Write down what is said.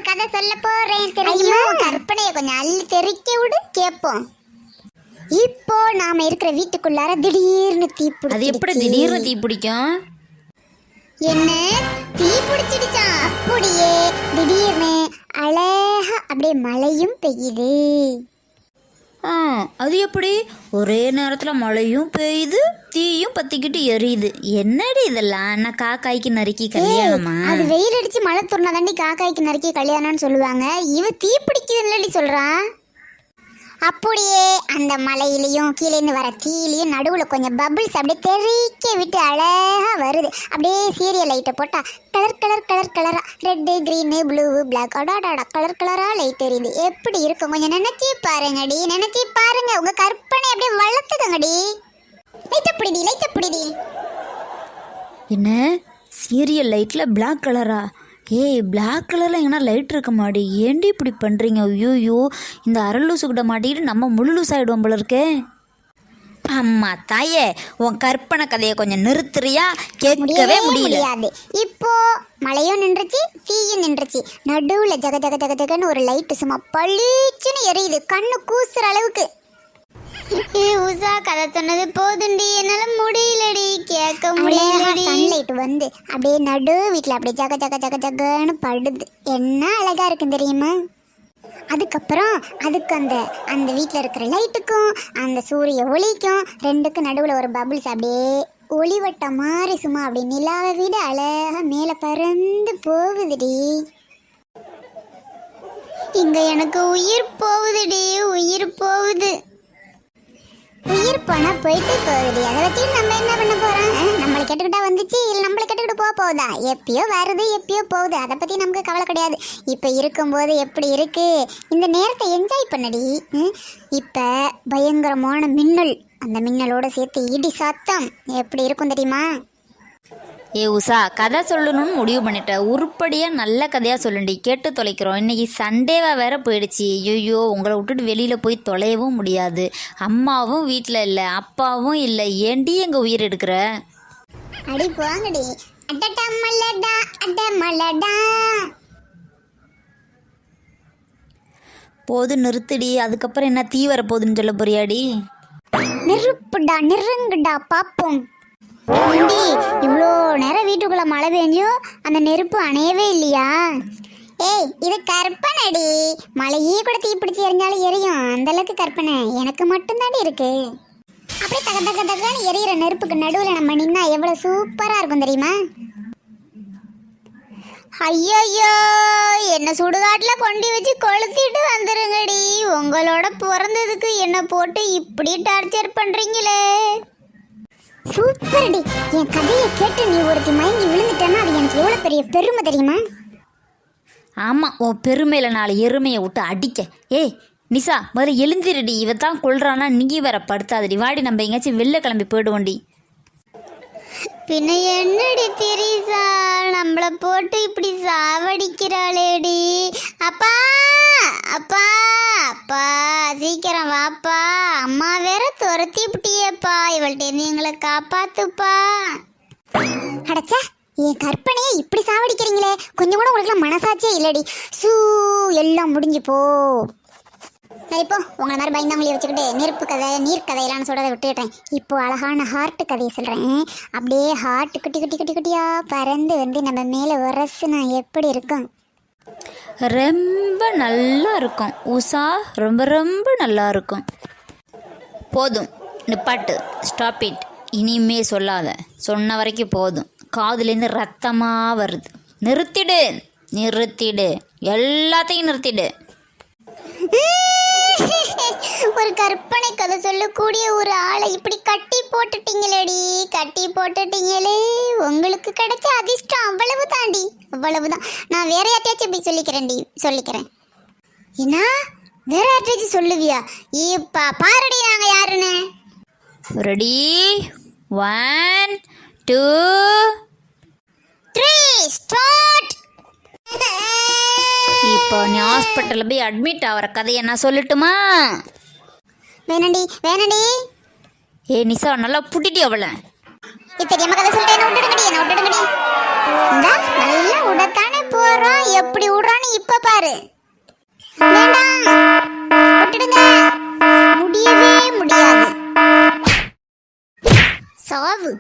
ஒரு கதை சொல்ல போறேன் தெரியுமா? கற்பனையை கொஞ்சம் அள்ளி தெறிக்க விடு கேட்போம். இப்போ நாம இருக்கிற வீட்டுக்குள்ளார திடீர்னு தீ பிடிச்சி. அது எப்படி திடீர்னு தீ பிடிக்கும்? என்ன தீ பிடிச்சிடுச்சான்? அப்படியே திடீர்னு அழகா அப்படியே மழையும் பெய்யுது. அது எப்படி ஒரே நேரத்தில் மழையும் பெய்யுது தீயும் பத்திக்கிட்டு எரியுது? என்னடி இதெல்லாம்? நான் காக்காய்க்கு நறுக்கி கல்யாணமா? அது வெயில் அடிச்சு மழை துறனா தாண்டி காக்காய்க்கு நறுக்கி கல்யாணம்னு சொல்லுவாங்க. இவ தீ பிடிக்குதுன்னு சொல்றா. அப்படியே அந்த மலையிலையும் கீழேருந்து வர தீயிலையும் நடுவில் கொஞ்சம் பபிள்ஸ் அப்படியே தெறிக்க விட்டு அழகா வருது. அப்படியே சீரியல் லைட்டை போட்டா கலர் கலர் கலர் கலரா ரெட்டு கிரீனு ப்ளூ பிளாக் அடாடாடா கலர் கலரா லைட் எரியுது. எப்படி இருக்கும் கொஞ்சம் நினைச்சி பாருங்கடி, நினைச்சி பாருங்க. உங்க கற்பனை அப்படியே வளர்த்துக்கங்கடி. லைட்டை பிடிடி. என்ன சீரியல் லைட்டில் பிளாக் கலரா? ஏய், பிளாக் கலரில் எங்கன்னா லைட் இருக்க மாடி, ஏண்டி இப்படி பண்ணுறீங்க? ஐயோயோ, இந்த அரலூசுக்கிட்ட மாட்டிக்கிட்டு நம்ம முழு லூஸ் ஆகிடுவோம் போல இருக்கே. அம்மா தாயே, உன் கற்பனை கதையை கொஞ்சம் நிறுத்துறியா? கேட்கவே முடியாது. இப்போ மழையும் நின்றுச்சு, தீயும் நின்றுச்சு. நடுவில் ஜக ஜக ஜக ஜகன்னு ஒரு லைட்டு சும்மா பளிச்சுன்னு எரியுது, கண்ணு கூசுற அளவுக்கு. உஷா கதை சொன்னது போதுண்டி, என்னால முடியலடி, கேட்க முடியலடி. சன்லைட் வந்து அப்படியே நடு வீட்டில் அப்படியே ஜக ஜக ஜக ஜகன்னு படுது. என்ன அழகா இருக்குன்னு தெரியுமா? அதுக்கப்புறம் அதுக்கு அந்த வீட்டில் இருக்கிற லைட்டுக்கும் அந்த சூரிய ஒளிக்கும் ரெண்டுக்கும் நடுவில் ஒரு பபிள்ஸ் அப்படியே ஒளிவட்ட மாதிரி சும்மா அப்படி நிலாவை விட அழகா மேலே பறந்து போகுதுடி. இங்க எனக்கு உயிர் போகுதுடி, உயிர் போகுது. உயிர் போனா போயிட்டு போகுது. அதை வச்சு நம்ம என்ன பண்ண போறோம்? நம்மளை கேட்டுக்கிட்டா வந்துச்சு, இல்லை நம்மளை கேட்டுக்கிட்டு போகுதா? எப்பயோ வருது, எப்பயோ போகுது. அதை பத்தி நமக்கு கவலை கிடையாது. இப்ப இருக்கும்போது எப்படி இருக்கு, இந்த நேரத்தை என்ஜாய் பண்ணடி. இப்ப பயங்கரமான மின்னல், அந்த மின்னலோட சேர்த்து இடி சத்தம் எப்படி இருக்கும் தெரியுமா? ஏ உஷா, கதை சொல்லணும்னு முடிவு பண்ணிட்டேன். உருப்படியாக நல்ல கதையாக சொல்லுண்டி, கேட்டு தொலைக்கிறோம். இன்றைக்கி சண்டேவாக வேற போயிடுச்சு. ஐயோ, உங்களை விட்டுட்டு வெளியில் போய் தொலையவும் முடியாது. அம்மாவும் வீட்டில் இல்லை, அப்பாவும் இல்லை. ஏண்டி எங்கள் உயிர் எடுக்கிற? அடி போங்கடி. அடடா மலடா அட மலடா. போது நிறுத்துடி. அதுக்கப்புறம் என்ன தீ வர போகுதுன்னு சொல்ல போறியாடி? நெருப்புடா, நெருங்குடா பாப்போம். இவ்வளோ நேரம் வீட்டுக்குள்ள மழை பெஞ்சும் அந்த நெருப்பு அணையவே இல்லையா? ஏய், இது கற்பனைடி. மழையே கூட தீ பிடிச்சி எரிஞ்சாலும் எரியும், அந்த அளவுக்கு கற்பனை. எனக்கு மட்டும்தாண்டி இருக்கு. அப்படியே தக தக தகன்னு எரியிற நெருப்புக்கு நடுவில் நம்ம நின்னா எவ்வளவு சூப்பரா இருக்கும் தெரியுமா? ஐயோ, என்ன சுடுகாட்டுல கொண்டு வச்சு கொளுத்திட்டு வந்துருங்கடி. உங்களோட பிறந்ததுக்கு என்ன போட்டு இப்படி டார்ச்சர் பண்றீங்களே. சூப்பர்டி. என் கதையை கேட்டு நீ ஒருத்தி மயங்கி விழுந்துட்டேன்னா அது எனக்கு எவ்வளோ பெரிய பெருமை தெரியுமா? ஆமாம், உன் பெருமையில் 4 எருமையை விட்டு அடிக்க. ஏய் நிஷா, முதல்ல எழுந்திரடி. இவத்தான் கொள்றானா, நீ வேற படுத்தாதடி. வாடி, நம்ம எங்கேயாச்சும் வெளில கிளம்பி போயிடுவோண்டி. பின்ன என்னடி தெரியுசா, நம்மளை போட்டு இப்படி சாவடிக்கிறாளேடி. அப்பா அப்பா அப்பா, சீக்கிரம் வாப்பா. அம்மா வேற துரத்தி விட்டியப்பா, இவள்கிட்ட எங்களை காப்பாத்துப்பா. அடச்சா, என் கற்பனையை இப்படி சாவடிக்கிறீங்களே. கொஞ்சம் கூட உங்களுக்கு மனசாச்சே இல்லடி. சூ, எல்லாம் முடிஞ்சு போ. சரிப்போ, உங்களை மாதிரி பயந்தாங்களே வச்சுக்கிட்டு நெருப்பு கதை நீர் கதையெல்லாம் சொல்கிறத விட்டுட்டேன். இப்போ அழகான ஹார்ட் கதையை சொல்கிறேன். அப்படியே ஹார்ட் குட்டி குட்டி குட்டி குட்டியாக பறந்து வந்து நம்ம மேலே உரசுனா எப்படி இருக்கும்? ரொம்ப நல்லா இருக்கும் உஷா, ரொம்ப ரொம்ப நல்லா இருக்கும். போதும், நிப்பாட்டு, ஸ்டாப் இட். இனிமே சொல்லாத. சொன்ன வரைக்கும் போதும். காதுலேருந்து ரத்தமாக வருது. நிறுத்திடு, நிறுத்திடு, எல்லாத்தையும் நிறுத்திடு. ஒரு கற்பனை கதை சொல்லக்கூடிய ஒரு ஆளை இப்படி கட்டி போட்டுட்டீங்களேடி, கட்டி போட்டுட்டீங்களே. உங்களுக்கு கிடைச்ச அதிர்ஷ்டம் அவ்வளவு தாண்டி, அவ்வளவுதான். நான் வேற யார்ட்டையாச்சும் போய் சொல்லிக்கிறேன். என்ன வேற யார்ட்டையாச்சும் சொல்லுவியா? இப்ப பாருடி நாங்க யாருன்னு. Ready, 1 2 3 start. இப்போ நீ ஹாஸ்பிட்டலில் போய் அட்மிட் ஆகிற கதையை நான் சொல்லட்டுமா? வேணாண்டி. ஏ நிஷா, நல்லா புட்டிட்டி அவளை. தெரியாம கதை சொல்லிட்டேன், என்ன விட்டுடுங்கடி. நல்லா உடத்தானே போற. போறோம், எப்படி விடுறான்னு இப்ப பாரு. வேண்டாம், விட்டுடுங்க. முடியவே முடியாது. சாவு.